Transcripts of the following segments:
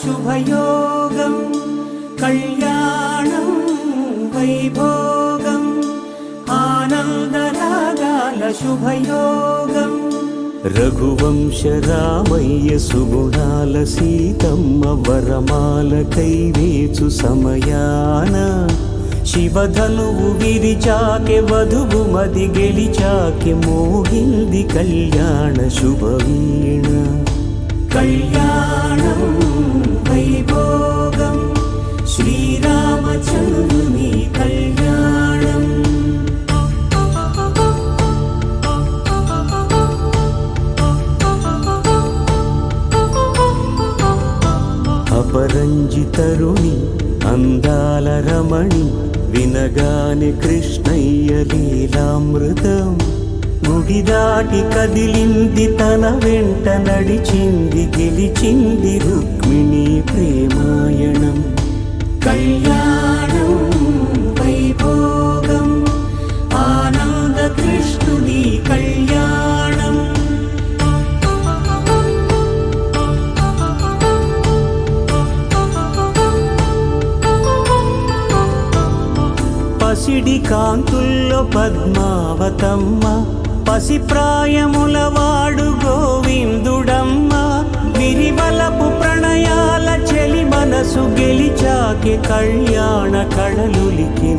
शुभयोगं कल्याणं वैभोगम् आनन्दरागाल शुभयोगम् रघुवंश रामय्य सुगुणाल सीतम्म वरमाल कैवेचु समयान शिवधनुवु विरिचाके वधुवु मदि गेलिचाके मोगिंदि कल्याण शुभवीण कल्याणं वैभोगं श्रीरामचन्द्रुनि कल्याणम् अपरञ्जितरुणि अंदाल रमणि विनगाने कृष्णय्य लीलामृतं गुడి దాటి కదిలింది తన వెంట నడిచింది గెలిచింది రుక్మిణి ప్రేమాయణం కళ్యాణం వైభోగం ఆనంద కృష్ణుని కళ్యాణం పసిడి కాంతుల్లో పద్మావతమ్మ పసి ప్రాయముల వాడు గోవిందుడమ్మ విరివలపు ప్రణయాల చెలి మనసు గెలిచాకే కళ్యాణ కళలులికినాడమ్మ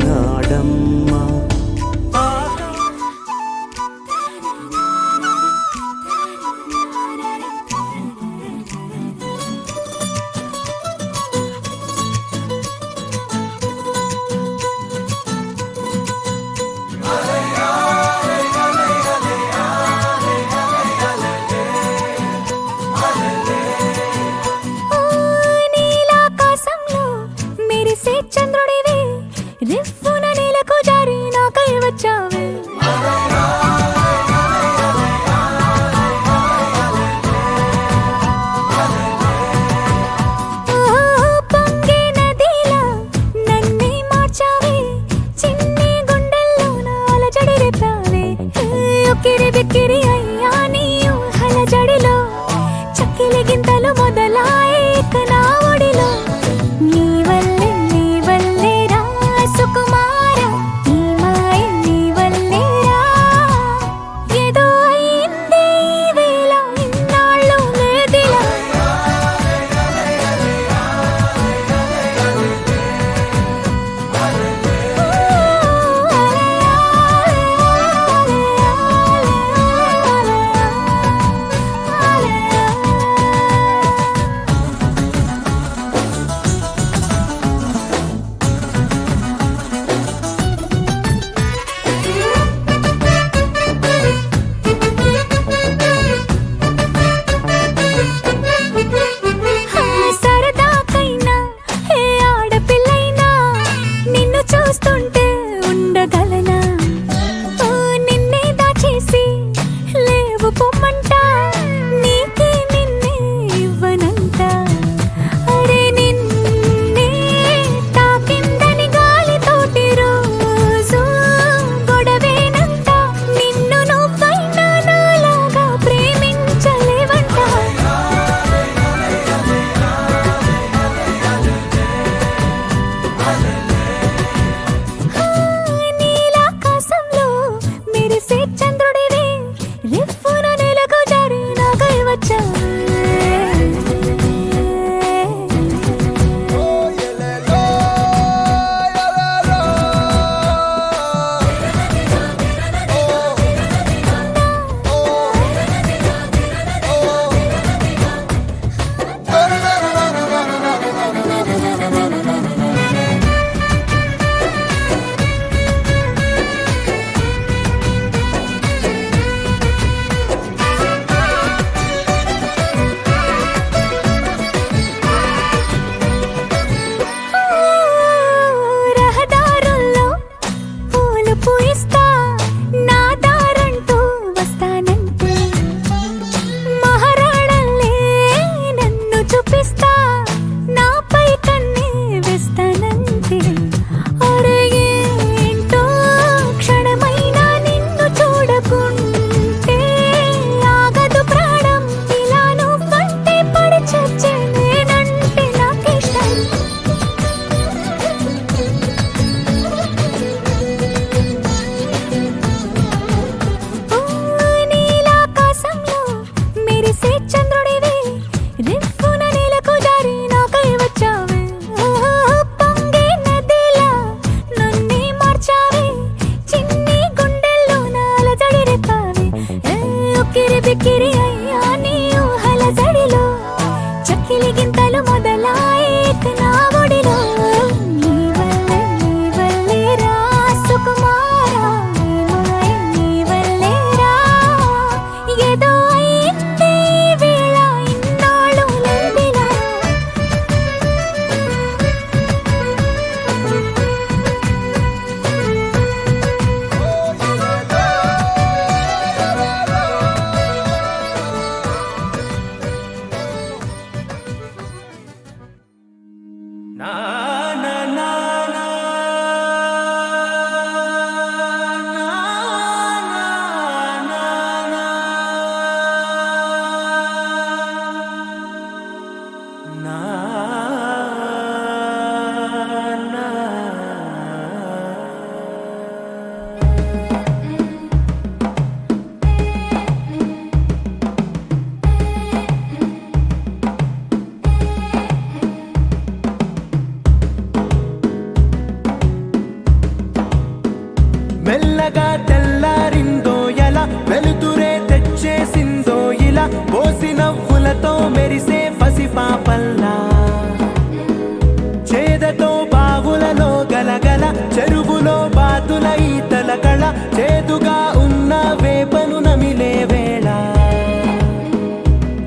చేదతో బావులలో గలగల, చెరువులో బాతుల ఈతల కళ, చేదుగా ఉన్న వేపను నమిలే వేళ,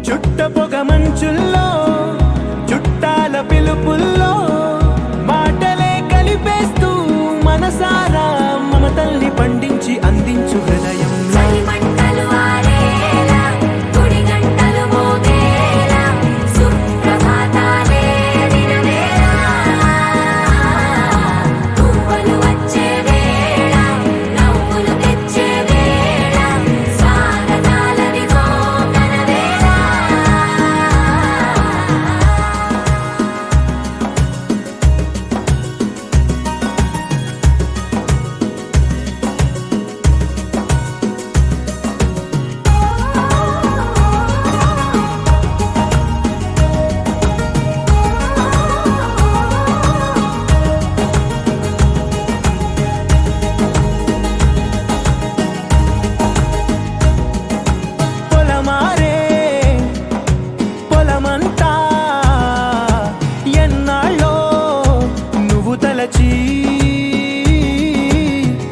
చుట్ట పొగ మంచుల్లో చుట్టాల పిలుపుల్లో మాటలే కలిపేస్తూ మనసారా మమతల్ని పండించి అందించు హృదయం.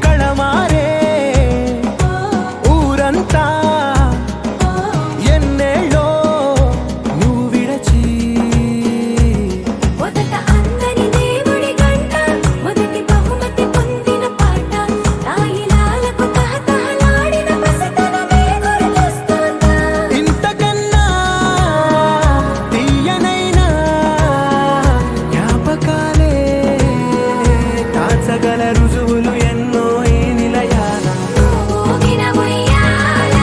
కళమారే ఊరంతా ఎన్నేళ్ళో నువ్వు విడచి, మొదట అందరి దేవుడి గంట, మొదటి బహుమతి పొందిన పాట, తాయిలాలకు తహతహలాడిన పసితనమే గుర్తొస్తుందా? ఇంతకన్నా తీయనైనా జ్ఞాపకాలే కాచగల రుజువులు ఎన్నో ఈ నిలయాల. ఊగిన ఉయ్యాల,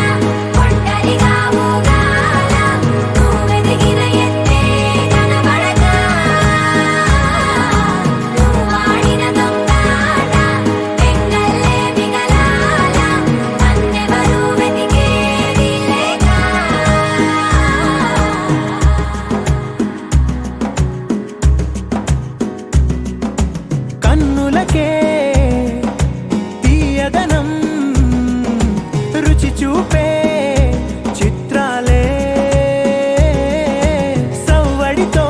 ఒంటరిగా ఊగాల, నువ్వెదిగిన ఎత్తే కనబడక, నువ్వాడిన దొంగాట పెంగల్లే మిగలాల, నన్నెవరూ వెతికేది లేక. కన్నులకే తీయదనం రుచి చూపే చిత్రాలే, సవ్వడితో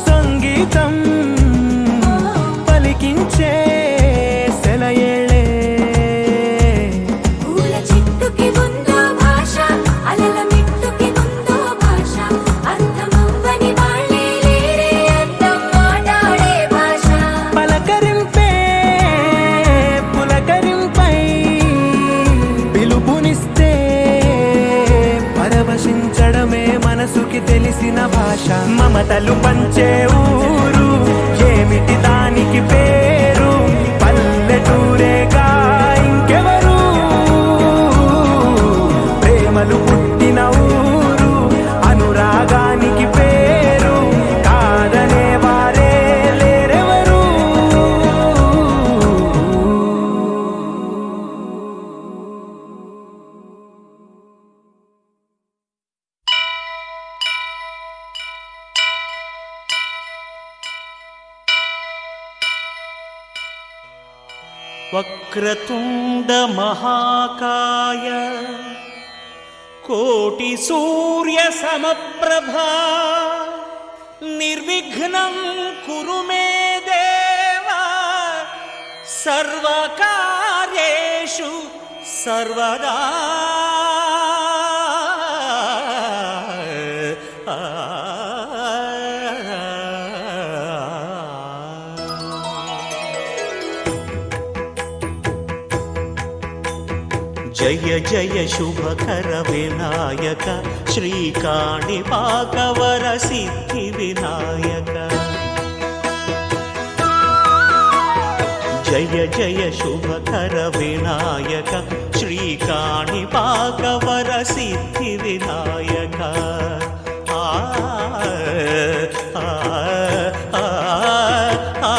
సంగీతం పలికించే సెలయేళే. పూల చెట్టుకి ఉందో భాష, అలల మిట్టుకి ఉందో భాష, అర్థమవ్వని వాళ్ళే లేరే అర్థం మాట్లాడే భాష. పలకరింపే పులకరింపై పిలుపునిస్తే పరవశించడమే మనసుకి తెలిసిన భాష. మమతలు పంచే ఊరు ఏమిటి దానికి పేరు, పల్లెటూరేగా ఇంకెవరు, ప్రేమలు పుట్టిన ఊరు అనురాగానికి పేరు, కాదనే వారే లేరెవరు. వక్రతుండ మహాకాయ కోటి సూర్య సమప్రభా నిర్విఘ్నం కురు మే దేవా సర్వకార్యేషు సర్వదా. జయ జయ శుభకర వినాయక శ్రీకాణిపాకవర సిద్ధి వినాయక. జయ జయ శుభకర వినాయక శ్రీకాణిపాకవర సిద్ధి వినాయక. ఆ ఆ ఆ ఆ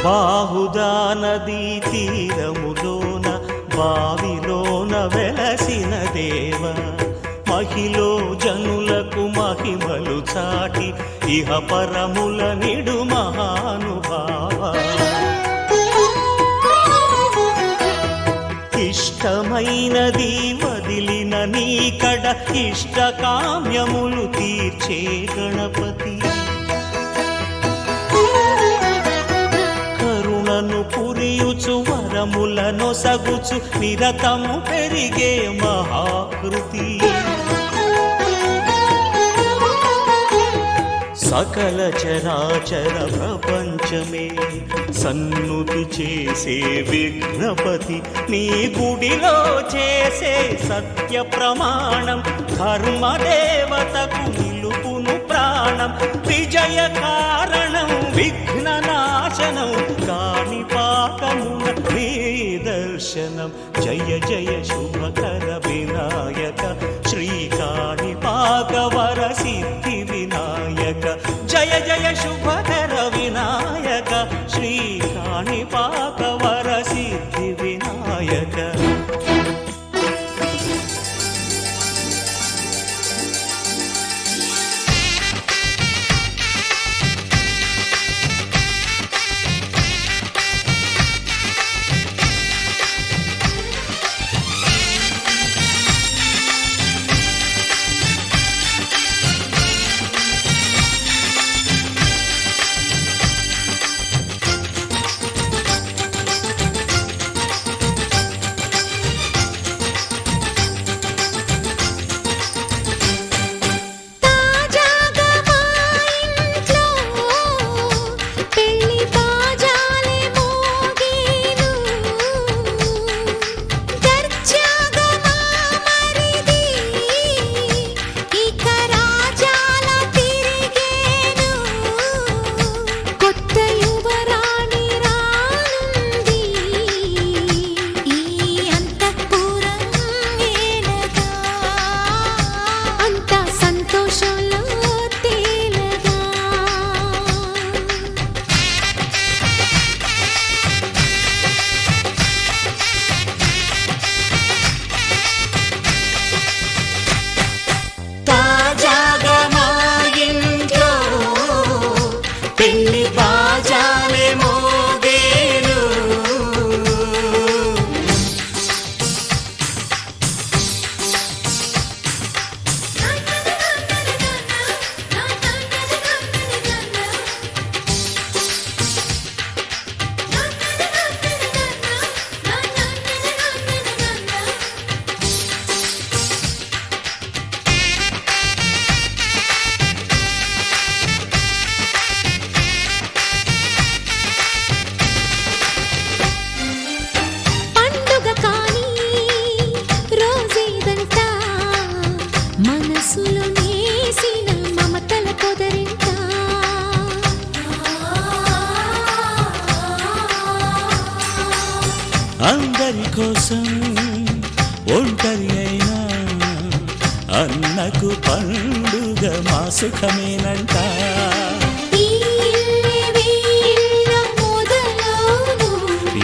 బాహుదా నదీ తీరములోన బావి మదిలోన వెలసిన దేవ మహిలో జనులకు మహిమలు చాటి ఇహ పరముల నిడు మహానుభావ ఇష్టమైనది వదిలిన నీకడ ఇష్టకామ్యములు తీర్చే గణపతి కరుణను పురియుచు వరములను సగుచు నిరతము పెరిగే మహాకృతి సకల చరాచర ప్రపంచమే సన్నుతి చేసే విఘ్నపతి నీ గుడిలో చేసే సత్య ప్రమాణం ధర్మదేవతకు నిలుపును ప్రాణం విజయ కారణం విఘ్న నాశనం కాణిపాకమున నీ దర్శనం జయ జయ శుభకర వినాయక శ్రీ కాణిపాక వర సిద్ధి వినాయక జయ జయ శుభకర వినాయక శ్రీ కాణిపాక వర సిద్ధి వినాయక అందరి కోసం ఒంటరి అయినా అన్నకు పండుగ మా సుఖమేనంట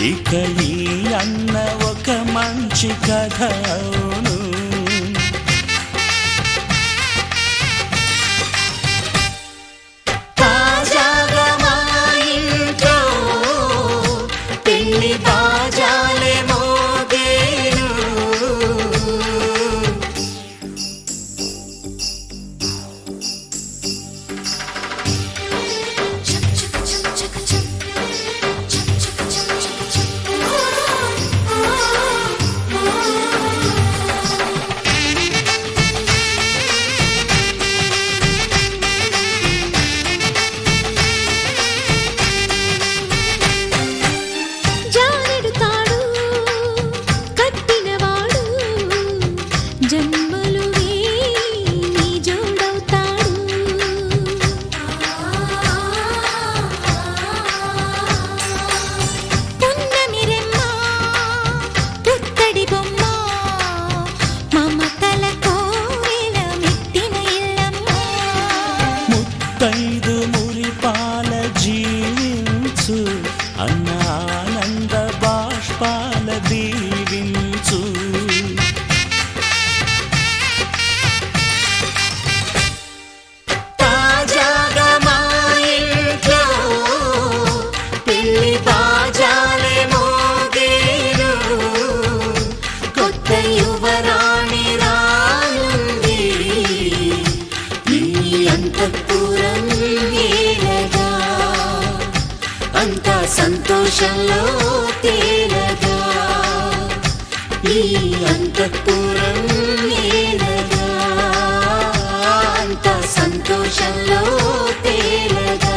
ఇక ఈ అన్న ఒక మంచి కథ అవును తాజాగా మా ఇంట్లో పెళ్లి బాజాలే మోగేను ఒక యువరాణి రానుంది ఈ అంతఃపురం ఏలగా అంతా సంతోషంలో తేలగా ఈ అంతఃపురం ఏలగా అంతా సంతోషంలో తేలగా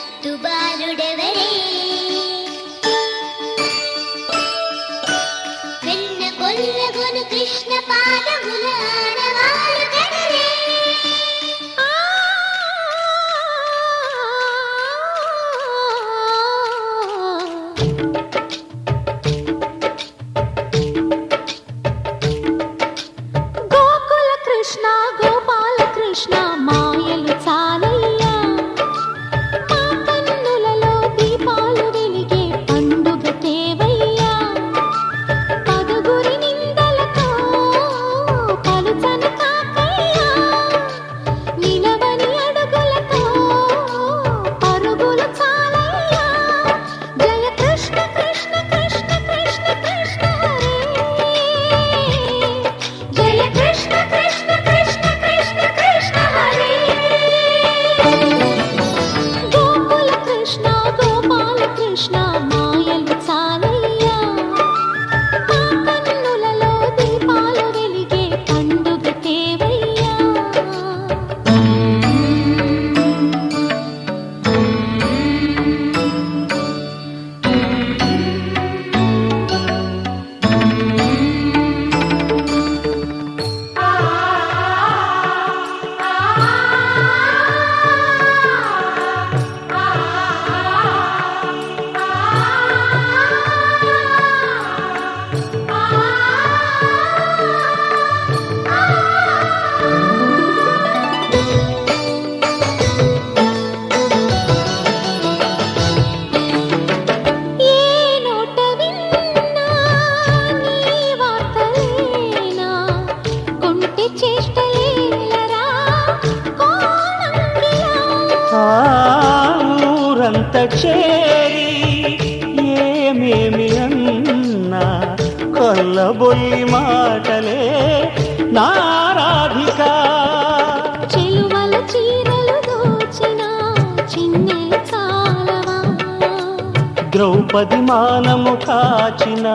ముద్దుబాలుడెవరే వెన్న కొల్లగొను కృష్ణ పాదముల ఆనవాలు కదలే గోకుల కృష్ణ గోపాల కృష్ణ మాయలు చాలయ్యా మా కన్నులలో దీపాలు వెలిగే పండుగ తేవయ్యా పదగురి నిందలతో పలుచన కాకయ్యా నిలవని అడుగులతో పరుగులు చాలయ్యా జయ కృష్ణ కృష్ణ కృష్ణ కృష్ణ కృష్ణ హరే జయ కృష్ణ కృష్ణ కృష్ణ కృష్ణ కృష్ణ హరే గోకుల కృష్ణ గోపాల కృష్ణ మాయలు చాలయ్యా మా కన్నులలో దీపాలు వెలిగే పండుగ తేవయ్యా ఏ నోట విన్నా నీ వార్తలేనా కొంటె చేష్టలేలరా కోణంగిలా ఆ ఊరంత చేరి ఏమేమి అన్నా కొల్లబొల్లి మాటలే నారాధిక చెలువల చీరలు దోచిన చిన్నెలు చాలవా ద్రౌపది మానము కాచిన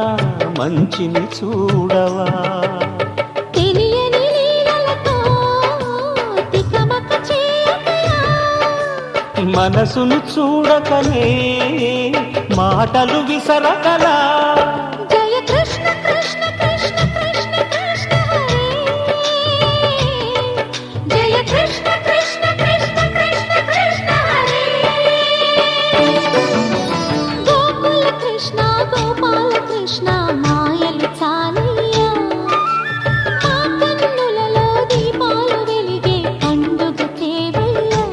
మంచిని చూడవా తెలియని లీలలతో తికమక చేయకయా మనసును చూడకనే మాటలు విసరకలా జయ కృష్ణ కృష్ణ కృష్ణ కృష్ణ కృష్ణ హరే జయ కృష్ణ కృష్ణ కృష్ణ కృష్ణ కృష్ణ హరే గోకుల కృష్ణ గోపాల కృష్ణ మాయలు చాలయ్యా మా కన్నులలో దీపాలు వెలిగే పండుగ తేవయ్యా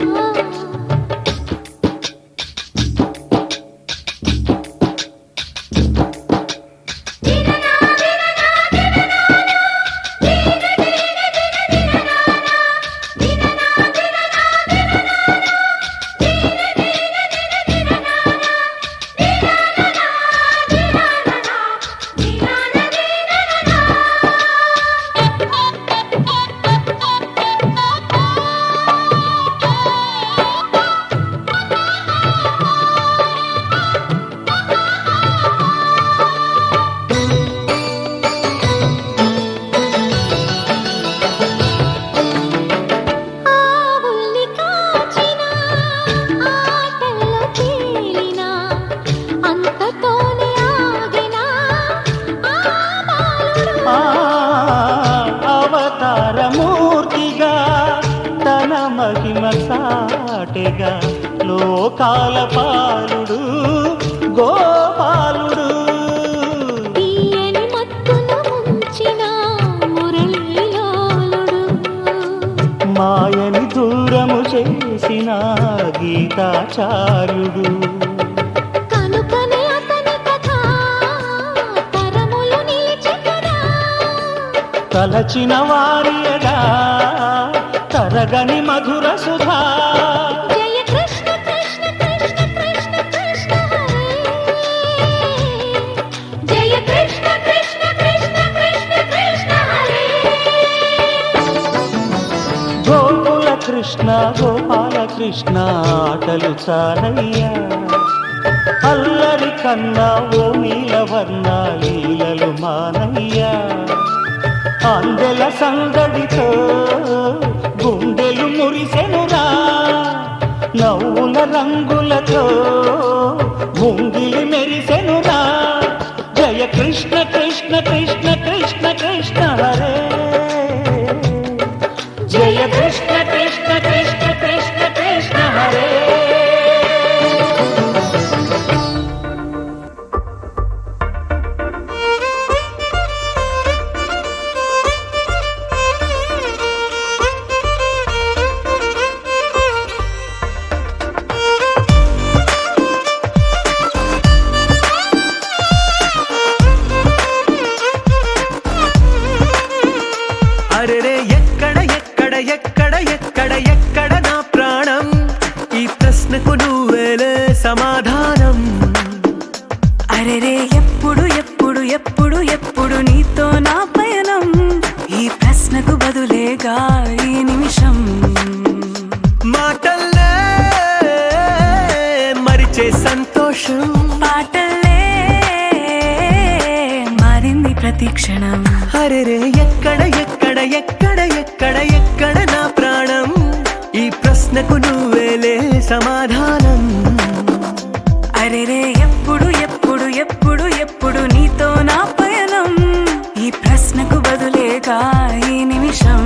ఆవుల్ని కాచిన ఆటల్లో తేలిన అంతతోనే ఆగిన ఆ బాలుడు ఆ అవతారమూర్తిగా తన మహిమ సాటెగా లోకాల పాలుడు గోపాలుడు తీయని మత్తున ముంచిన మురళీలోలుడు మాయని దూరము చేసిన గీ గీతాచార్యుడు. కనుకనే అతని కథ తరములు నిలిచెనురా. తలచిన వారియగా తరగని మధుర సుధా. జయ కృష్ణ కృష్ణ కృష్ణ కృష్ణ కృష్ణ హరే. జయ కృష్ణ కృష్ణ కృష్ణ కృష్ణ కృష్ణ హరే. గోకుల కృష్ణ గోపాల కృష్ణ ఆటలు చాలయ్యా. అల్లరి కన్నా ఓ నీలవర్ణ లీలలు మానయ్యా. అందెల సందడితో గుండెలు మురిసెనురా. నవ్వుల రంగులతో ముంగిలి మెరిసెనురా. జయ కృష్ణ కృష్ణ కృష్ణ కృష్ణ కృష్ణ హరే. జయ కృష్ణ కృష్ణ కృష్ణ కృష్ణ కృష్ణ హరే. అరెరే ఎక్కడ ఎక్కడ ఎక్కడ ఎక్కడ ఎక్కడ నా ప్రాణం, ఈ ప్రశ్నకు నువ్వేలే సమాధానం. అరెరే ఎప్పుడు ఎప్పుడు ఎప్పుడు ఎప్పుడు నీతో నా పయనం, ఈ ప్రశ్నకు బదులేగా ఈ నిమిషం. మాటల్లే మరిచే సంతోషం, పాటల్లే మారింది ప్రతి క్షణం. అరెరే ఎక్కడ ఎక్కడ ఎక్కడ ఎక్కడ ఎక్కడ నా ప్రాణం, ఈ ప్రశ్నకు నువ్వేలే సమాధానం. అరెరే ఎప్పుడు ఎప్పుడు ఎప్పుడు ఎప్పుడు నీతో నా పయనం, ఈ ప్రశ్నకు బదులేగా ఈ నిమిషం.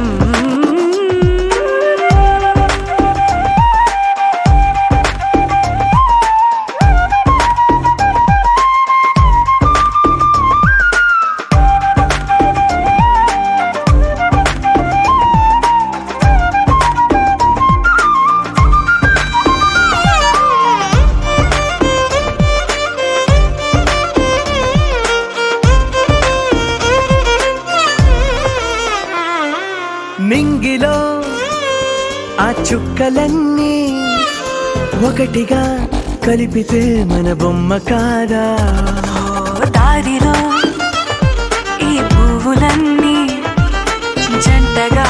నింగిలో ఆ చుక్కలన్నీ ఒకటిగా కలిపితే మన బొమ్మ కాదా. దారిలో ఈ పువ్వులన్నీ జంటగా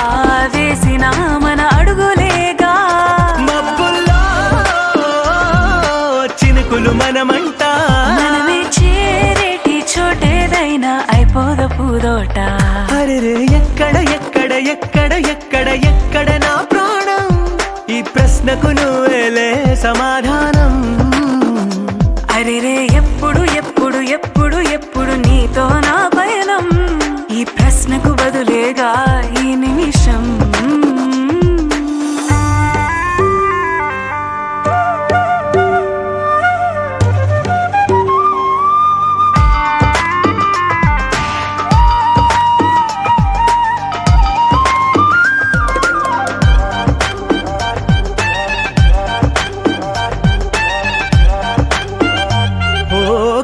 వేసిన మన అడుగులేగా. మబ్బుల్లో చినుకులు మనమంట, మనమే చేరేటి చోటేదైనా అయిపోద పూదోట. అరెరే ఎక్కడ ఎక్కడ ఎక్కడ ఎక్కడ ఎక్కడ నా ప్రాణం, ఈ ప్రశ్నకు నువ్వేలే సమాధానం. అరెరే ఎప్పుడు ఎప్పుడు ఎప్పుడు ఎప్పుడు నీతో నా పయనం, ఈ ప్రశ్నకు బదులేగా ఈ నిమిషం.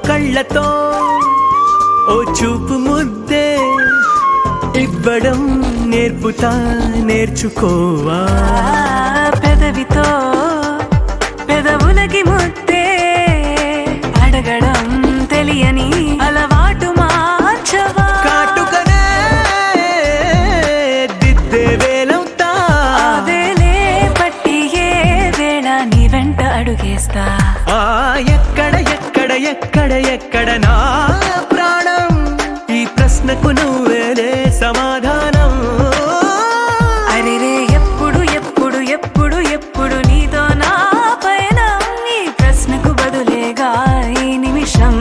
కళ్ళతో ఓ చూపు ముద్దే ఇవ్వడం నేర్పుతా, నేర్చుకోవా. పెదవితో పెదవులకి ముద్దే అడగడం తెలియని అలవాటు మార్చవా. కాటుకనే దిద్దే వేలవుతా, అదేలే పట్టి ఏ వేళ నీ వెంట అడుగేస్తా. ఎక్కడ ఎక్కడ ఎక్కడ ఎక్కడ నా ప్రాణం, ఈ ప్రశ్నకు నువ్వేలే సమాధానం. అరెరే ఎప్పుడు ఎప్పుడు ఎప్పుడు ఎప్పుడు నీతో నా పయనం, ఈ ప్రశ్నకు బదులేగా ఈ నిమిషం.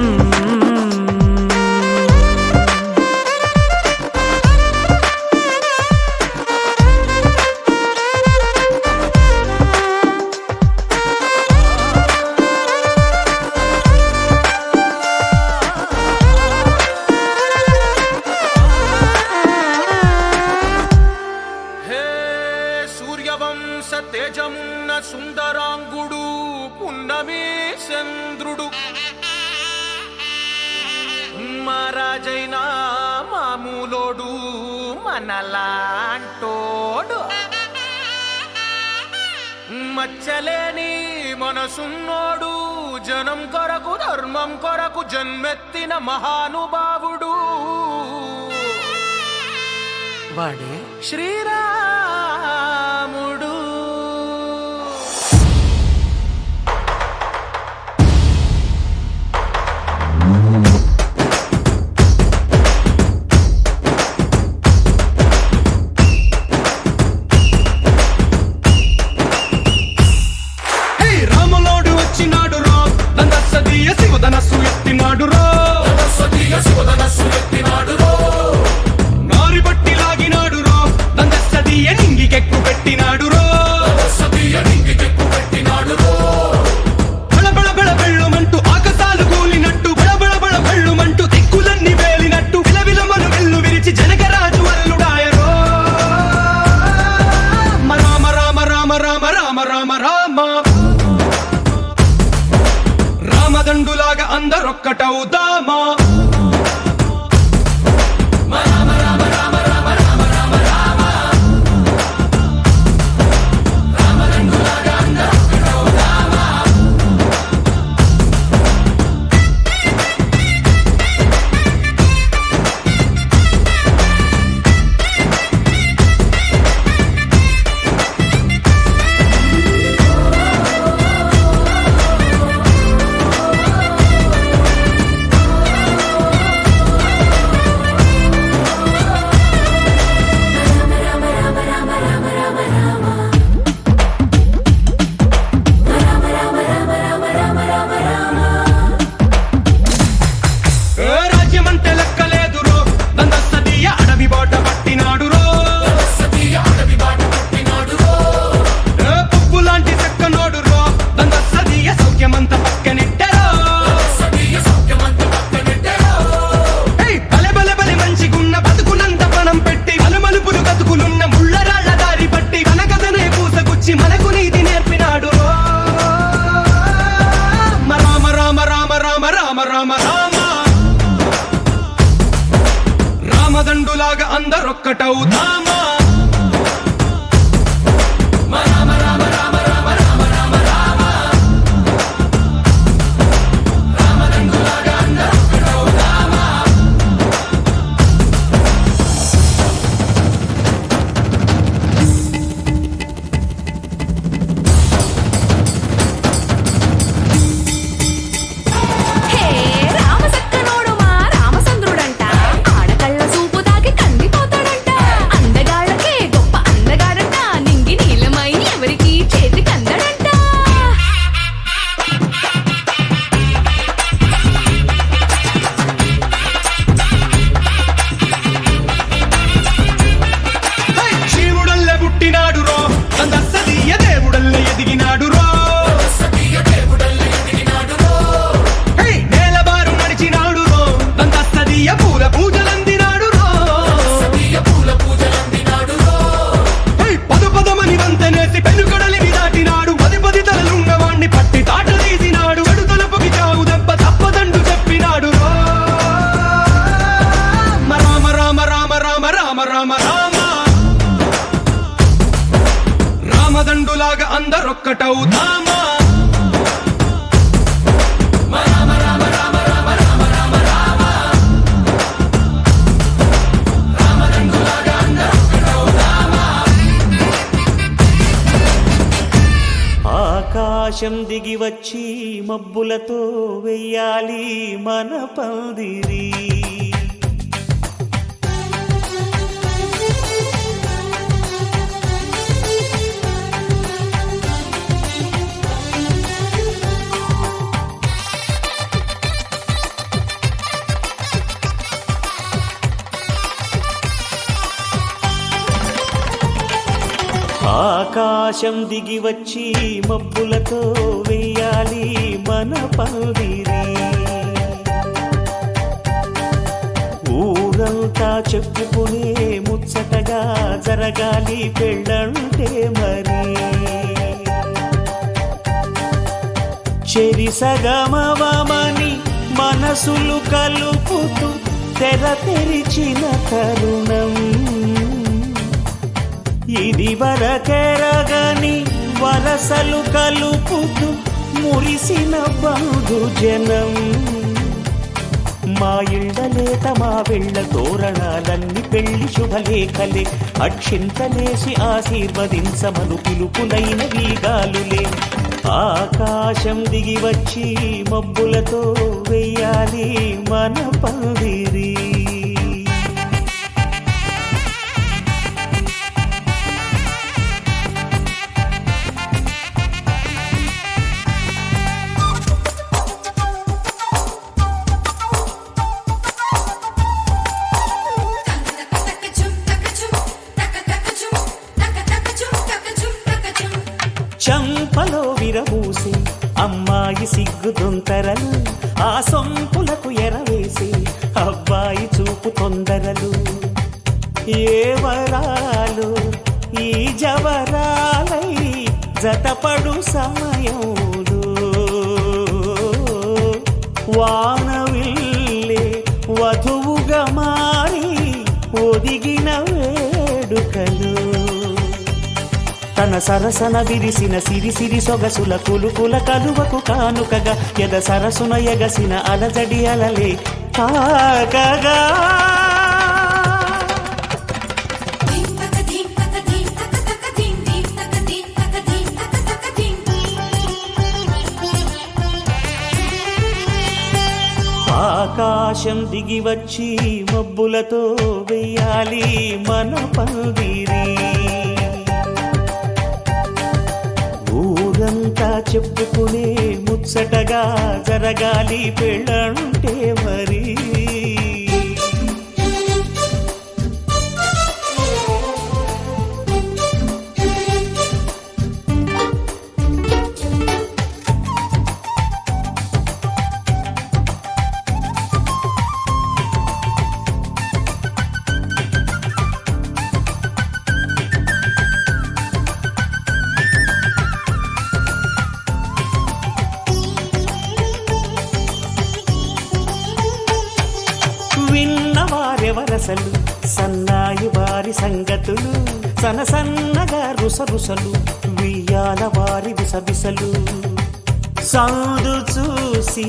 చంద్రుడు మహారాజైనా మామూలోడు మనలాంటోడు మచ్చలేని మనసున్నోడు జనం కొరకు ధర్మం కొరకు జన్మెత్తిన మహానుభావుడు వాడే శ్రీరాముడు. శివధనస్సు ఎత్తినాడు రో నారి బట్టి లాగినాడు రో దందస్సదీయ నింగికెక్కు పెట్టినాడు రో బళబళ బళ బెళ్ళుమంటూ ఆకాశాలు కూలినట్టు బళబళ బళ బెళ్ళుమంటూ దిక్కులన్నీ వేలినట్టు విలవిలమలు వెల్లు విరిచి జనకరాజు అల్లుడాయరో రామ రామ రామ రామ రామ రామ రామ రామదండులాగా అందరొక్కటవుదామా రామదండులాగా అందరొక్కటవుదామా రామదండులాగా అందరొక్కటవుదామా ఆకాశం దిగి వచ్చి మబ్బులతో వెయ్యాలి మన పందిరి ఆకాశం దిగి వచ్చి మబ్బులతో వెయ్యాలి మన పందిరి ఊరంతా చెప్పుకునే ముచ్చటగా జరగాలి పెళ్ళంటే మరి చెరి సగమవమని మనసులు కలుపుతూ తెర తెరిచిన తరుణం ఇది వరకెరగని వరసలు కలుపుతూ మురిసిన బంధుజనం మా ఇళ్ళలేత మా వెళ్ళ తోరణాలన్నీ పెళ్లి శుభలేఖలే అక్షింతలేసి ఆశీర్వదించమను పిలుపులైన వీగాలులే ఆకాశం దిగి వచ్చి మబ్బులతో వెయ్యాలి మన పందిరి చంపలో విరబూసి అమ్మాయి సిగ్గు దొంతరలు ఆ సొంపులకు ఎరవేసి అబ్బాయి చూపు తొందరలు ఏ వరాలు ఈ జవరాలై జతపడు సమయంలో వానవిల్లే వధువుగా మారి ఒదిగిన వేడుకలు తన సరసన విరిసిన సిరిసిరి సొగసుల కులుకుల కలువకు కానుకగా ఎద సరసున ఎగసిన అలజడి అలలే కాకగా ఆకాశం దిగి వచ్చి మబ్బులతో వెయ్యాలి మన పందిరి ఊరంతా చెప్పుకునే ముచ్చటగా జరగాలి పెళ్ళంటే మరి విన్నవారెవరసలు సన్నాయి వారి సంగతులు సనసన్నగా రుసరుసలు వియ్యాల వారి విసవిసలు సాధు చూసి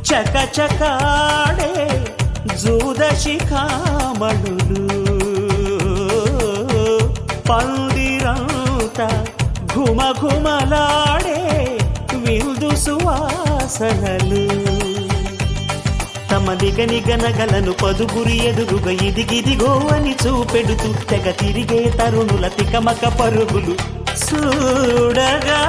చకచకాడే జూదశిఖామణులు పందిరంతా ఘుమఘుమలాడే విందు సువాసనలు తమ నిగనిగనగలను పదుగురి ఎదురుగా ఇదిగిదిగో అని చూపెడుతూ తెగ తిరిగే తరుణుల తికమక పరుగులు చూడగా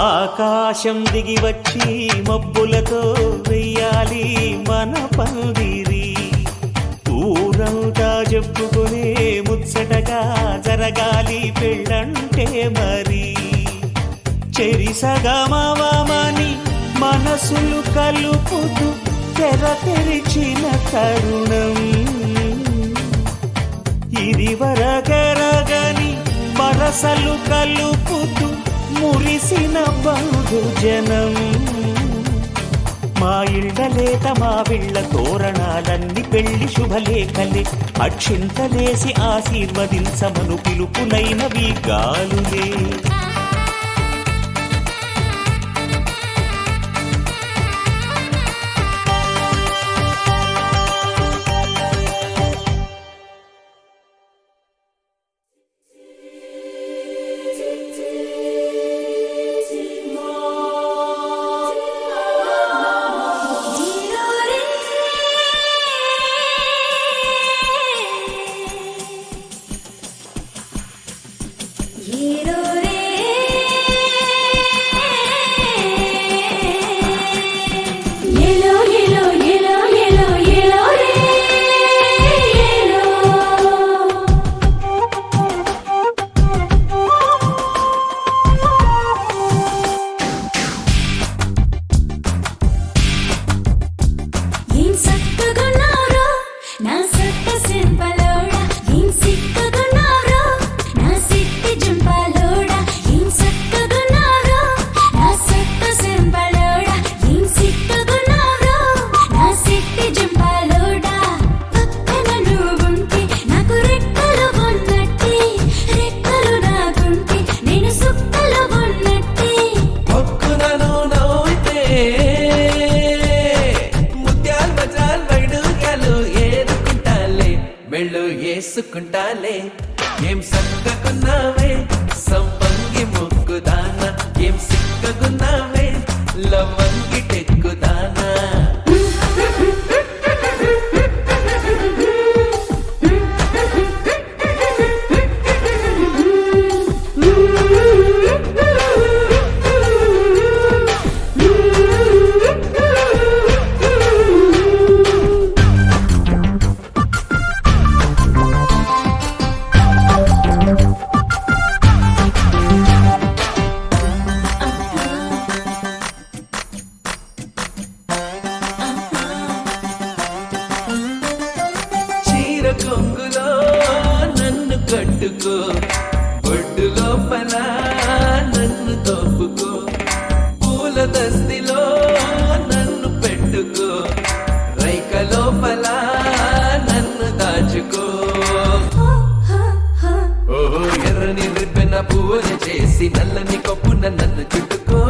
ఆకాశం దిగి వచ్చి మబ్బులతో వెయ్యాలి మన పందిరి ఊరంతా చెప్పుకునే ముచ్చటగా జరగాలి పెళ్ళంటే మరి చెరి సగమవమని మనసులు కలుపుతూ తెర తెరిచిన తరుణం ఇది వరగరగని వరసలు కలుపుతూ మురిసిన బంధుజనం మా ఇళ్ళలేత మా విళ్ళ తోరణాలన్నీ పెళ్లి శుభలేఖలే అక్షింతలేసి ఆశీర్వదించమను పిలుపులైనవి గాలులే ఏరో రే చేసుకుంటాలే ఏం సక్కకున్నావే సంపంగి ముక్కుదానా ఏం సిక్కకున్నావే లవంగి టెక్కుదానా కొంగులో నన్ను కట్టుకో బొడ్డు లోపల నన్ను తోపుకో పూల దస్తిలో నన్ను పెట్టుకో రైక లోపల నన్ను దాచుకో ఓహో ఎర్రని రిబ్బెన పువ్వుని చేసి నల్లని కప్పున నన్ను చుట్టుకో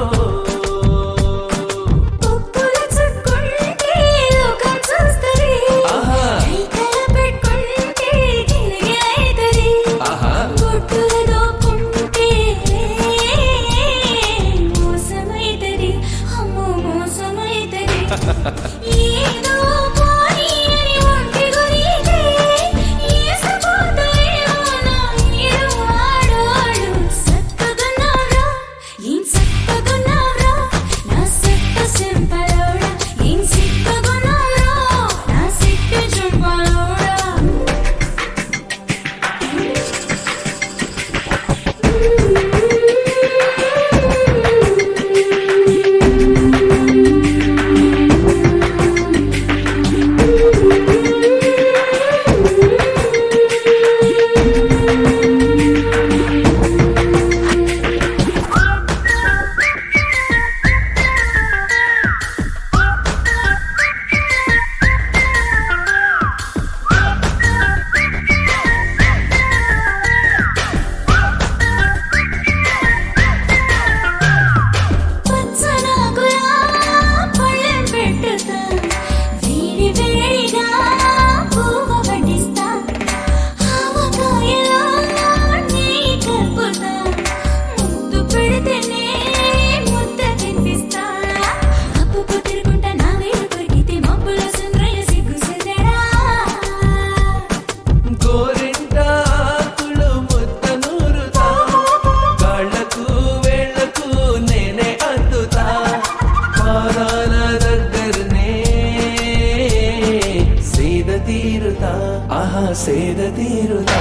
సేద తీరుతా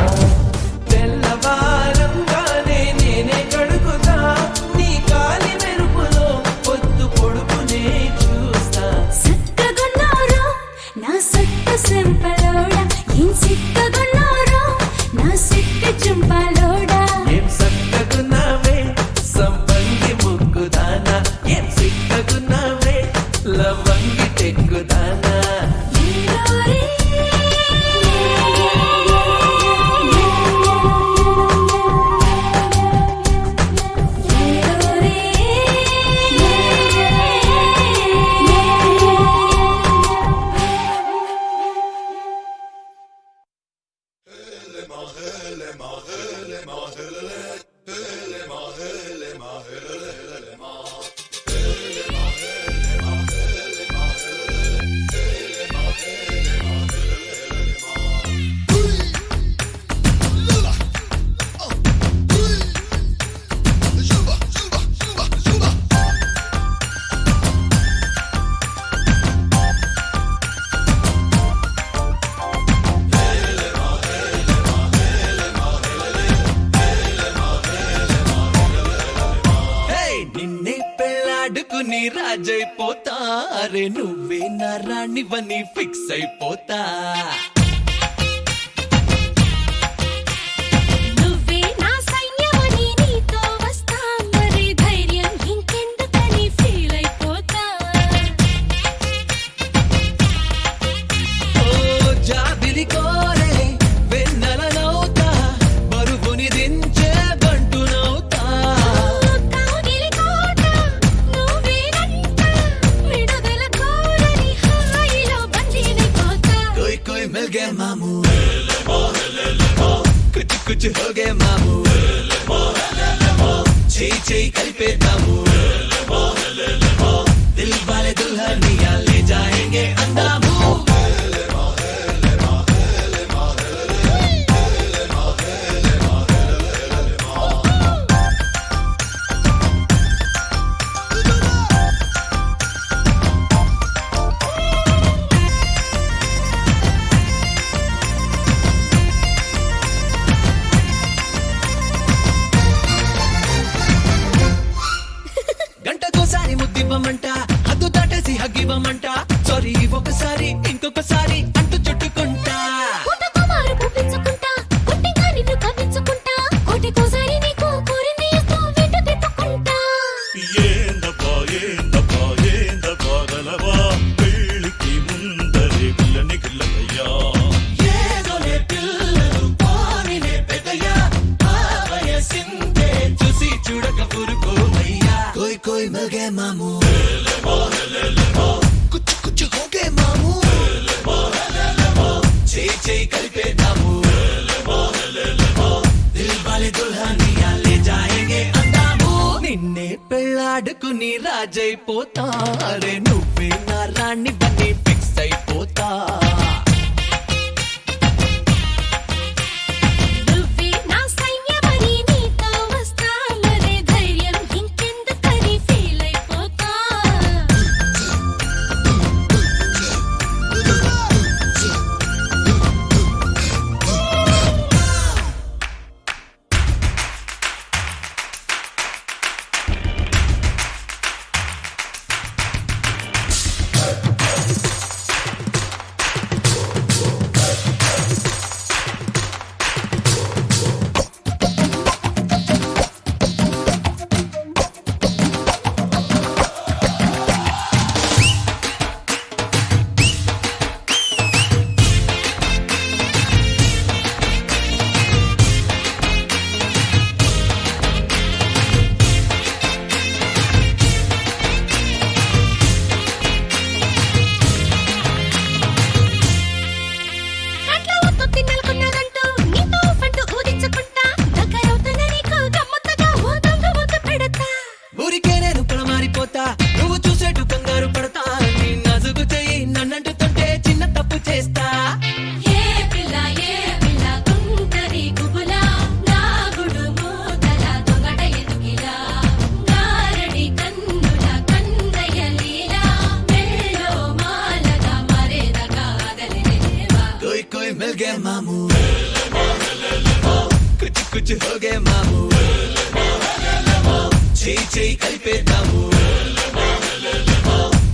తెల్లవారంగానే నేనే కడుగుతా నీ కాలి మెరుపులో పొద్దు పొడుపునే చూస్తా సక్కగున్నారో నా సక్క సెంపలోడా ఏం సిక్కగున్నారో నా సిక్క చుంపలోడా ఏం సక్కగున్నావే సంపంగి ముక్కుదానా ఏం సిక్కగున్నావే లవంగి టెక్కుదానా నీ రాజైపోతా అరే నువ్వే నా రాణివని ఫిక్స్ అయిపోతా నువ్వే నా సైన్యమని నీతో వస్తా మరి ధైర్యం ఇంకెందుకని ఫీల్ అయిపోతా ఓ జాబిలి కోరే వెన్నెలనవుతా బరువుని దించే బంటునవుతా कोई मिल गया मामू కుచ్ హోగే మాము చేయి కలిపేద్దాము దిల్ వాలే దుల్హనియా లే జాయేంగే అందాము గంటకోసారి ముద్దివ్వమంట హద్దు దాటేసి హగ్గివ్వమంట సారీ ఒకసారి ఇంకొకసారి అంటూ చుట్టుకుంటా పుట్టకుమారు పుప్పించుకుంటా పుట్టిగా నిన్ను కవ్వించుకుంటా కోటికోసారి నీకు కోరింది ఇస్తూ వెంట తిప్పుకుంటా ఏందబ్బా ఏందబ్బా ఏందబ్బా గలవా పెళ్ళికి ముందరే పిల్లని గిల్లయ్యా ఏదోలే పిల్లలు పానినే పెద్దయ్యా ఆ వయసిందే చూసి చూడక పురుకోవయ్యా కోయ్ కోయ్ మగే మాము కుచ్చు కుచ్చు హోగే మాము చేయి కలిపేద్దాము దిల్ వాలే దుల్హనియా లే జాయేంగే అందాము నిన్నే పెళ్ళాడుకుని రాజైపోతా అరే నువ్వే నా రాణి బన్ని ఫిక్స్ అయిపోతా నువ్వే నా సైన్యమని నీతో వస్తాలనే ధైర్యం ఇంకెందుకని ఫీల్ అయిపోతా అట్లా ఒత్తి నెలకొన్నదంటూ నీతో పంటూ ఊదించుకుంటా దగ్గరవుతున్న నీకు గమ్మత్తగా ఓ దొంగ ముద్దు పెడతా ఊరికే నేను పొలమారిపోతా నువ్వు చూసేటు కంగారు పడతా నీ నజుగు చెయ్యి నన్నంటుతుంటే చిన్న తప్పు చేస్తా ఏ పిల్ల గుంటరి గుబులా నా గుడు మూతల దొంగట ఎదుకిలా గారడి కన్నుల కందయ్య లీలా మెల్లో మాలగా మరేదగా ఆగలేవా కోయ్ కోయ్ మిల్ గే మాము కుచ్ కుచ్ హోగే మాము చేయి కలిపేద్దాము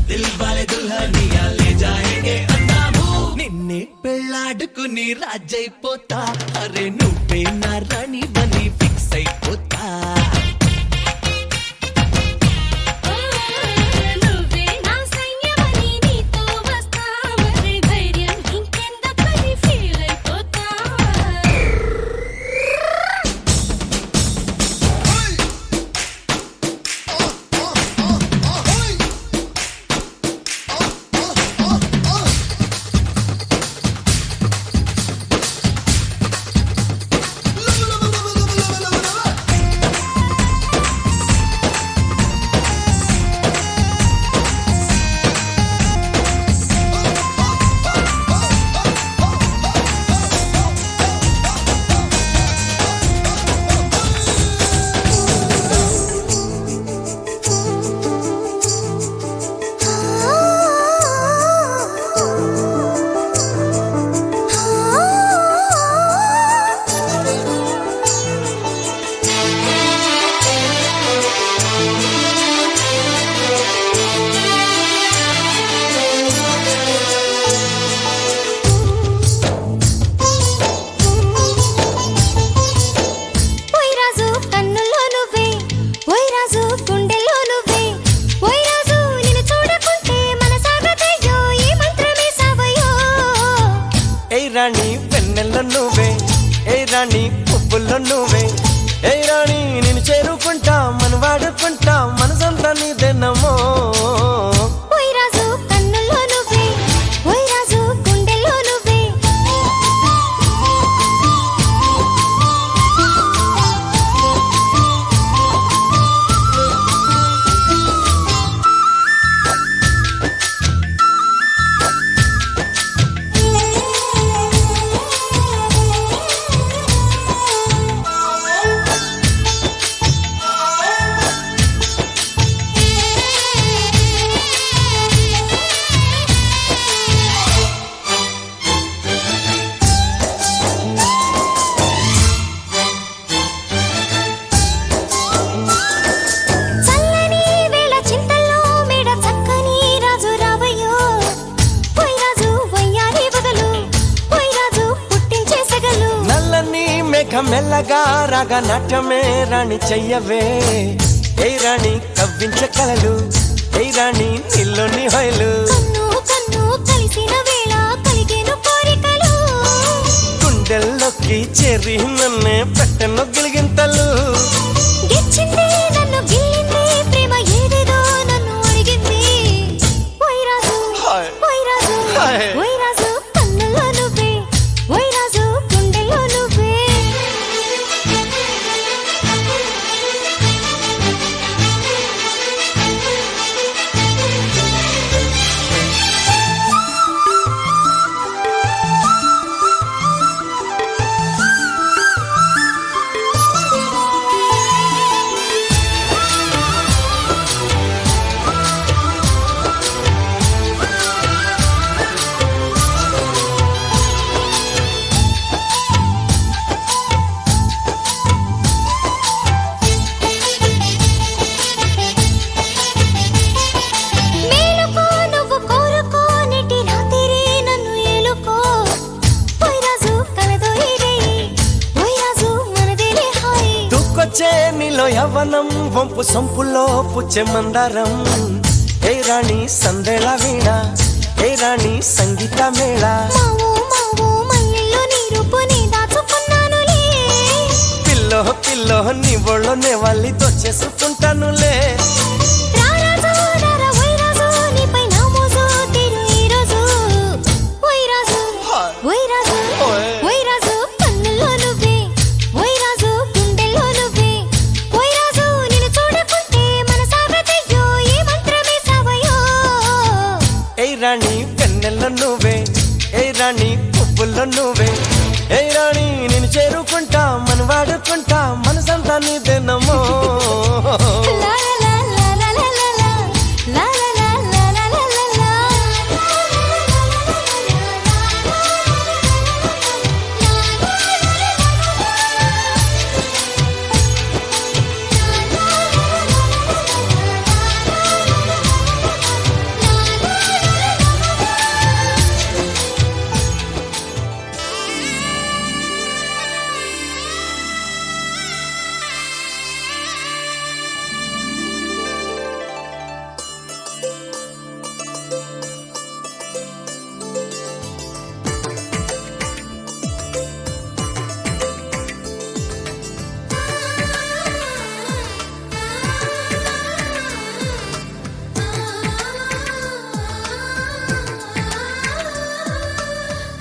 దిల్ వాలే దుల్హనియా లే జాయేంగే అందాము నిన్నే పెళ్ళాడుకుని రాజైపోతా అరే నువ్వే నా రాణి బని ఫిక్స్ అయిపోతా నువ్వే నా సైన్యమని నీతో వస్తామని ధైర్యం ఇంకెందుకని ఫీల్ అయిపోతా రాణి వెన్నెల్లో నువ్వే ఏ రాణి పువ్వుల్లో నువ్వే ఏ రాణి నేను చేరుకుంటా మనం వాడుకుంటా మనసంతా నీదేనమ్మో ఓయ్ రాజు కన్నుల్లో నువ్వే ఓయ్ రాజు గుండెల్లో నువ్వే మెల్లగా రాగా నాట్యమే రాణి చెయ్యవే ఏ రాణి కవ్వించ కలలు ఏ రాణి నీలోని హొయలు కన్ను కన్ను కలిసిన వేళ కలిగేను కోరికలు గుండెల్లోకి చేరి నన్నే పెట్టెను గిలిగింతలు గిచ్చింది నన్ను గిల్లింది ప్రేమ ఏదేదో నన్ను అడిగింది ఓయ్ రాజు ఓయ్ రాజు ఓయ్ రాజు కన్నుల్లో నువ్వే ఓయ్ రాజు గుండెల్లో నువ్వే మేలుకో నువ్వు కోరుకో నీటి రాత్రి నన్ను ఏలుకో ఓయ్ రాజు కలదో ఇదే ఓయ్ రాజు మనదేలే హాయ్ దూకొచ్చే నీలో యవ్వనం వంపు సొంపులో పుచ్చే మందారం ఏ రాణి సందేళ వీణ ఏ రాణి సంగీత మేళ మావో మావో మల్లెల్లో నీ రూపుని దాచుకున్నానులే పిల్లో పిల్లో నీ ఒళ్ళోనే వాళ్ళి దొచ్చేసుకుంటానులే రారాజు రారా ఓయ్ రాజు నీపై నా మోజు తీరు ఈ రోజు ఓయ్ రాజు ఓయ్ రాజు ఓయ్ రాజు కన్నుల్లో నువ్వే ఓయ్ రాజు గుండెల్లో నువ్వే ఓయ్ రాజు నిన్ను చూడకుంటే మనసాగతయ్యో ఏ మంత్రమే సావయో ఏ రాణి వెన్నెల్లో నువ్వే ఏ రాణి పువ్వుల్లో నువ్వే ఏ రాణి నేను చేరుకుంటా మన వాడుకుంటా మనసంతా నీదేనమ్మో లా లా లా లా లా లా లా లా లా లా లా లా లా లా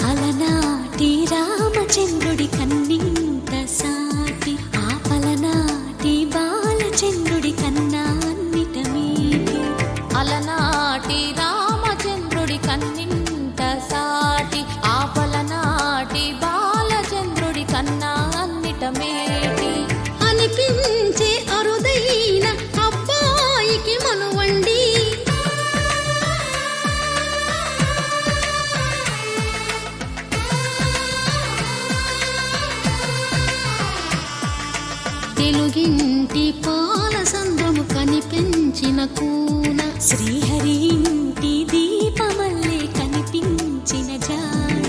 అలనాటి రామచంద్రుడి కన్నింత సాటి ఆపలనాటి బాలచంద్రుడి కన్నా అన్నిట మీటి అలనాటి రామచంద్రుడి కన్నింత సాటి ఆపలనాటి బాలచంద్రుడి కన్నా అన్నిట మేటి అనిపించే అరుదైన అబ్బాయికి మనువండి తెలుగింటి పాల సంద్రము కనిపించిన కూన శ్రీహరి ఇంటి దీపమల్లే కనిపించిన జాడ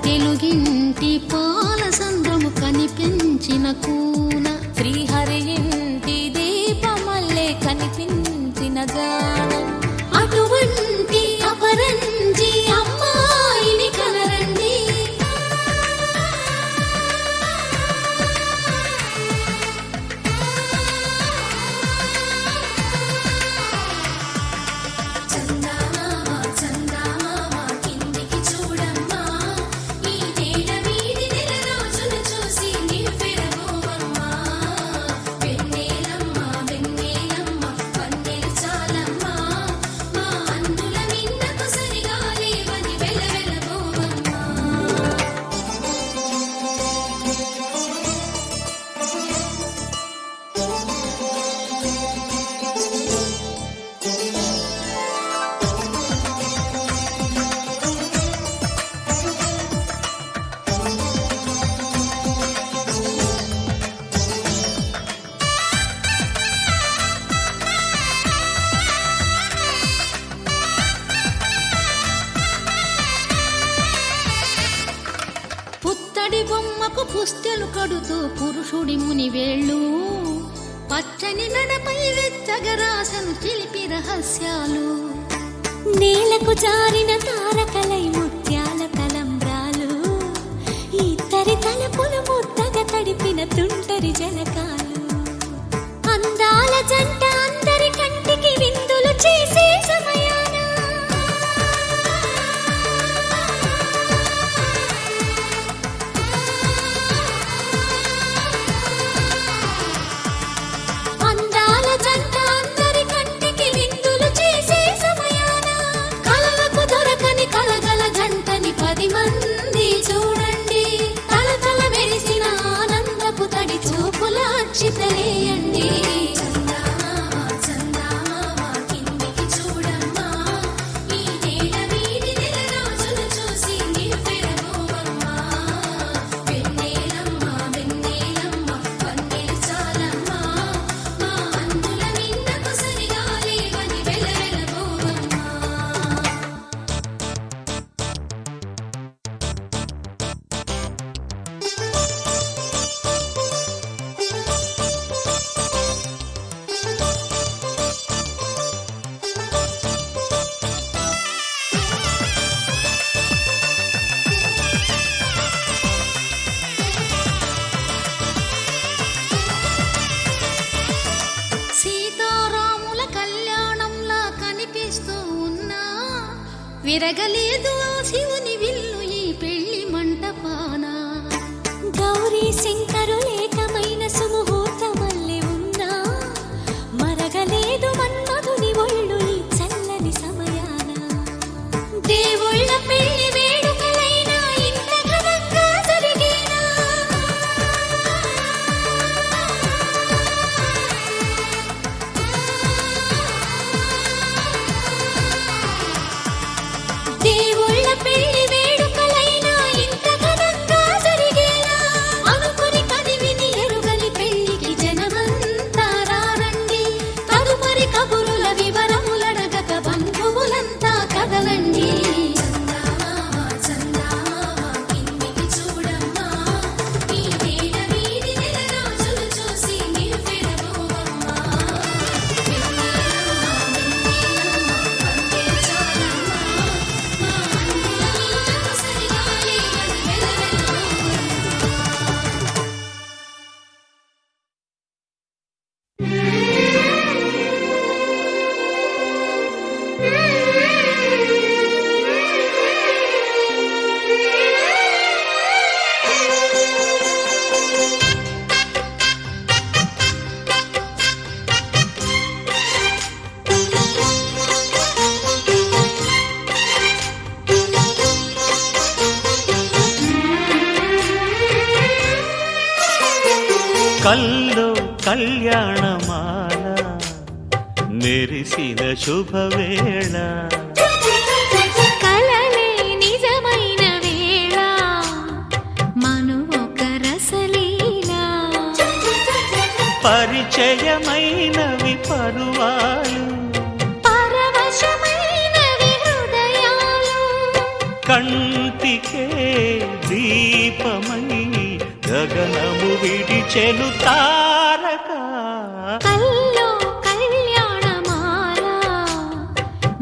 తెలుగింటి పాల సంద్రము కనిపించిన కూన శ్రీహరి ఇంటి దీపమల్లే కనిపించిన జానం అటువంటి అపరంజి అమ్మాయిని కనరండి చందమామ చందమామ కిందికి చూడమ్మా ఈ నేల మీది నెల రోజులు చూసి నివ్వెరబోవమ్మా పుత్తడి బొమ్మకు పుస్తెలు కడుతూ పురుషుడి ముని వేళ్ళు పచ్చని మెడపై వెచ్చగరాసను చిలిపి రహస్యాలు నేలకు జారిన తారకలై ముత్యాల తలంబ్రాలు ఇద్దరి తలపులు ముద్దగా తడిపిన తుంటరి జలకాలు అందాల జంట అందరి కంటికి విందులు చేసే సమయాన అందాల జంట అందరి కంటికి విందులు చేసే సమయాన కలలకు దొరకని కలగల జంటని 10 మంది చూడండి తలతల మెరిసిన ఆనందపు తడి చూపుల అక్షితలేయండి సీతారాముల కళ్యాణంలా కనిపిస్తూ ఉన్నా విరగలేదు ఆ శివుని విల్లు ఈ పెళ్లి మంటపాన గౌరీ శంకరు ఏకమైన సుముహూర్తమల్లె ఉన్నా మరగలేదు మన్మధుని ఒళ్ళు ఈ చల్లని సమయాన దేవుళ్ళ పెళ్లి వేడుకలైనా ఇంత ఘనంగా జరిగేనా దేవుళ్ళ పెళ్లి వేడుకలైనా ఇంత ఘనంగా జరిగేనా అనుకుని కదివిని ఎరుగని పెళ్లికి జనమంతా రారండి తదుపరి కబురుల వివరములడగక బంధువులంతా కదలండి కల్లో కళ్యాణమాల మెరిసిన శుభవేళ కలలే నిజమైన వేళ మను ఒక రసలీలా పరిచయమైనవి పరువాలు పరవశమైనవి హృదయాలు కంటికే దీపమై గగనము విడిచెను తారక కల్లో కళ్యాణమాల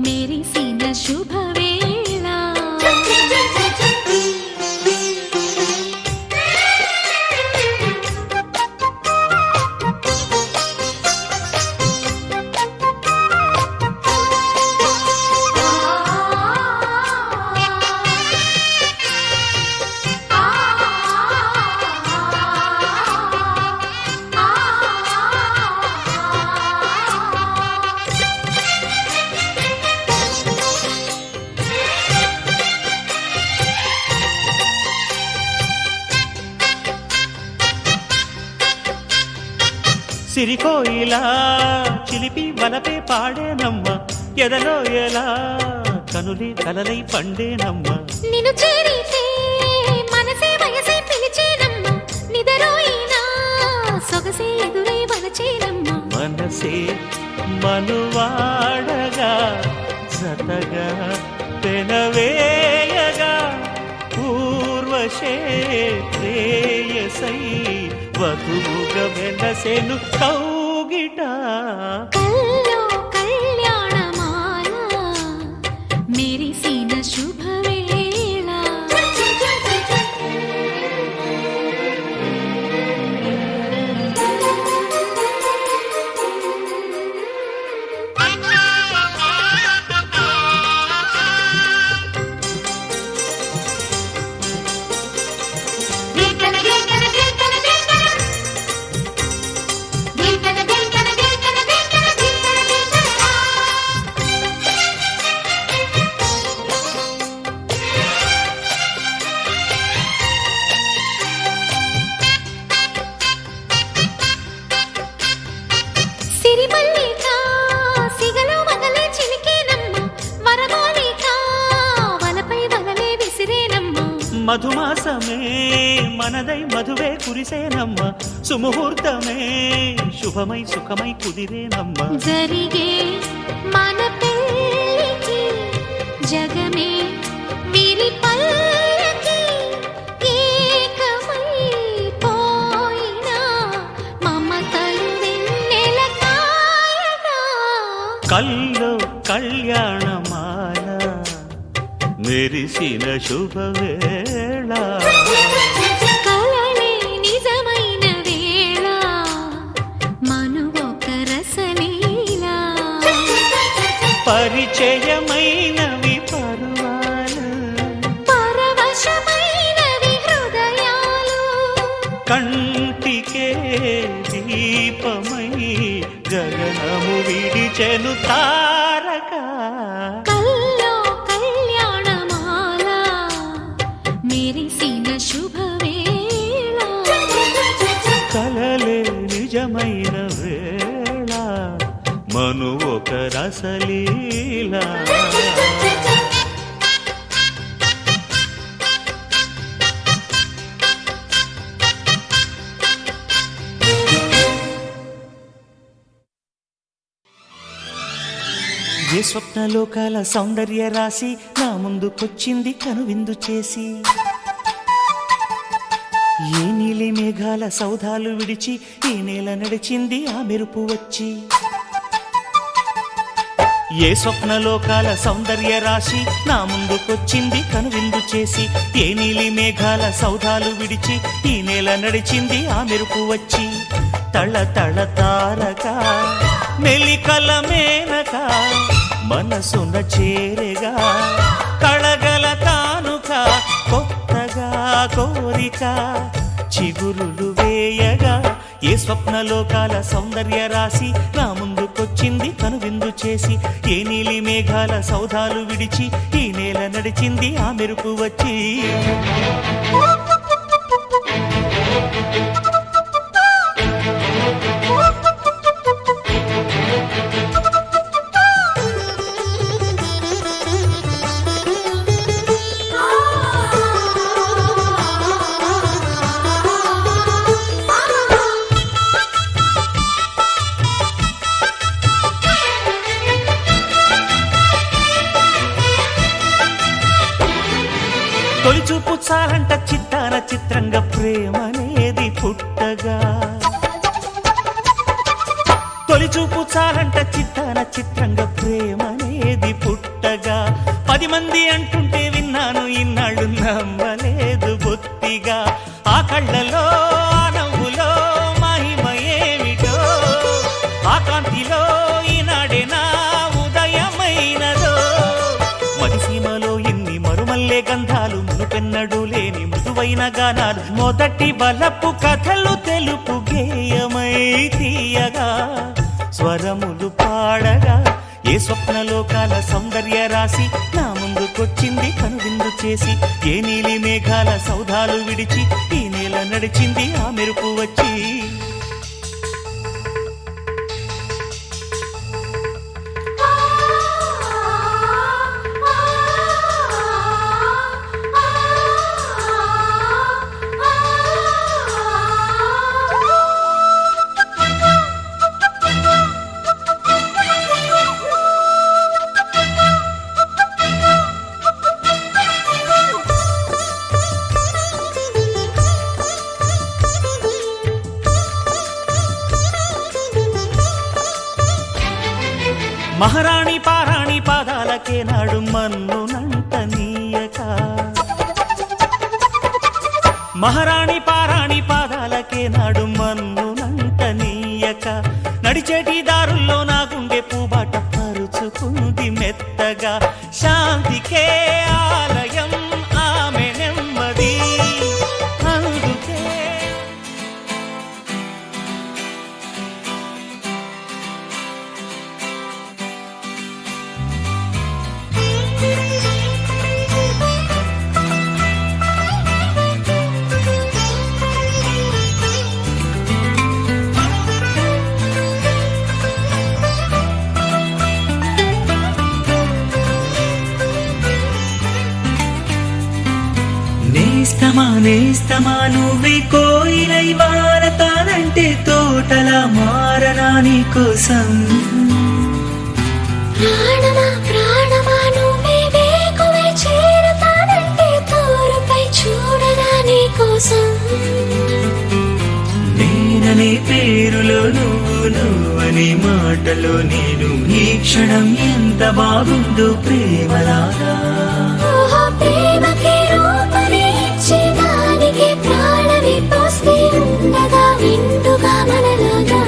మెరిసిన శుభవేళ సిరికోయిలా చిలిపి వలపే పాడేనమ్మ ఎదలో ఎలా కనులి కలలై పండేనమ్మ నిన్ను చేరితే మనసే వయసే పిలిచేనమ్మ నిదరోయినా సొగసే ఎదురై వలచేనమ్మ మనసే మనువాడగా జతగా పెనవేయగా పూర్వ వశే ప్రేయసై వధువుగా వెలసెను కౌగిట. కల్లో కళ్యాణమాల మెరిసిన శుభవేళ. సిరిమల్లిక సిగలో మగలే చిలికేనమ్మ, వరమాలిక వలపై వలలే విసిరేనమ్మ. మధుమాసమే మనదై మధువే కురిసేనమ్మ, సుముహూర్తమే శుభమై సుఖమై కుదిరేనమ్మ. జరిగే మన పెళ్ళికి జగమే వీరి పల్లకి, ఏకమై పోయిన మమతలు వెన్నెల కాయగా. కల్లో కళ్యాణమాల మెరిసిన శుభవేళ. కలలే నిజమైన వేళ మనువొక రసలీలా. పరిచయమైనవి పరువాలు, పరవశమైనవి హృదయాలు. కంటికే దీపమై గగనము విడిచెను తారక. కల్లో కళ్యాణమాల మెరిసిన శుభవేళ. కలలే నిజమైన వేళ మను ఒక రసలీలా. ఏ స్వప్నలోకాల సౌందర్య రాశి నా ముందుకొచ్చింది కనువిందు చేసి. ఏ నీలి మేఘాల సౌధాలు విడిచి ఈ నేల నడిచింది ఆ మెరుపు వచ్చి. ఏ స్వప్నలోకాల సౌందర్య రాశి నా ముందుకొచ్చింది కనువిందు చేసి. ఏ నీలి మేఘాల సౌధాలు విడిచి ఈ నేల నడిచింది ఆ మెరుపు వచ్చి. తళ తళ తారక మెలికల మేనక మనసున చేరేగా కళగల కానుక కొత్తగా కోరిక చిగురులు వేయగా. ఏ స్వప్నలోకాల సౌందర్య రాశి నా ముందుకొచ్చింది కనువిందు చేసి. ఏ నీలి మేఘాల సౌధాలు విడిచి ఈ నేల నడిచింది ఆ మెరుపు వచ్చి. తొలిచూపు చాలంట చిత్తాన చిత్రంగా ప్రేమనేది పుట్టగా. తొలిచూపు చాలంట చిత్తాన చిత్రంగా ప్రేమనేది పుట్టగా. 10 మంది అంటుంటే విన్నాను ఇన్నాళ్ళు నమ్మలేదు బొత్తిగా. ఆ కళ్ళలో ఆ నవ్వులో మహిమ ఏమిటో, ఆ కాంతిలో ఈనాడే నా ఉదయమైనదో. మదిసీమలో ఇన్ని మరుమల్లే గంధాలు మునుపెన్నడూ లేని మృదువైన గానాలు. మొదటి బలపు కథలు తెలుపు గేయమై తీయగా స్వరములు పాడగా. ఏ స్వప్నలోకాల సౌందర్య రాశి నా ముందుకొచ్చింది కనువిందు చేసి. ఏ నీలి మేఘాల సౌధాలు విడిచి ఈ నేల నడిచింది ఆ మెరుపు వచ్చి. మహారాణి పారాణి పాదాలకే నాడు మన్నునంట నీయక నడిచేటి దారుల్లో నా గుండె పూబాట పరుచుకుంది మెత్తగా శాంతికే ఆలయం ఆమె నెమ్మది అందుకే నేస్తమా నేస్తమా నువ్వే కోయిలై వారతానంటే తోటలా మారనా నీ కోసం ప్రాణమా ప్రాణమా నువ్వే వేకువై చేరతానంటే తోరుపై చూడరా నీ కోసం నేననే పేరులో నువ్వనే మాటలో నేను ఈ క్షణం ఎంత బాగుందో ప్రేమలాగా ఓహో ప్రేమకి రూపని ఇచ్చి దానికి ప్రాణమి పోస్తే ఉండగా విందుగా మనలాగా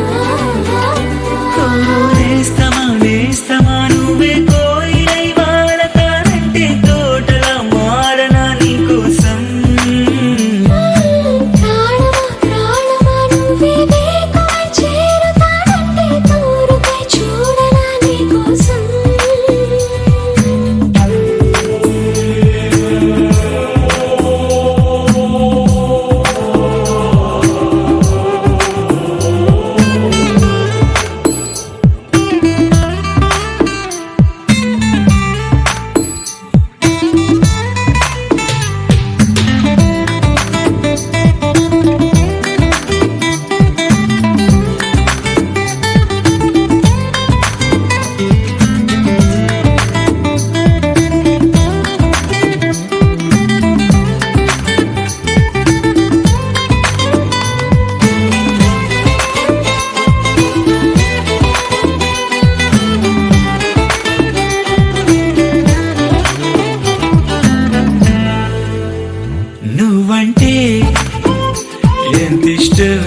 నేస్తమా నేస్తమా నువ్వే కోయిలై వారతానంటే తోటలా మారనా నీ కోసం ప్రాణమా ప్రాణమా నువ్వే వేకువై చేరతానంటే తోరుపై చూడరా నీ కోసం నువ్వంటే ఎంత ఇష్టం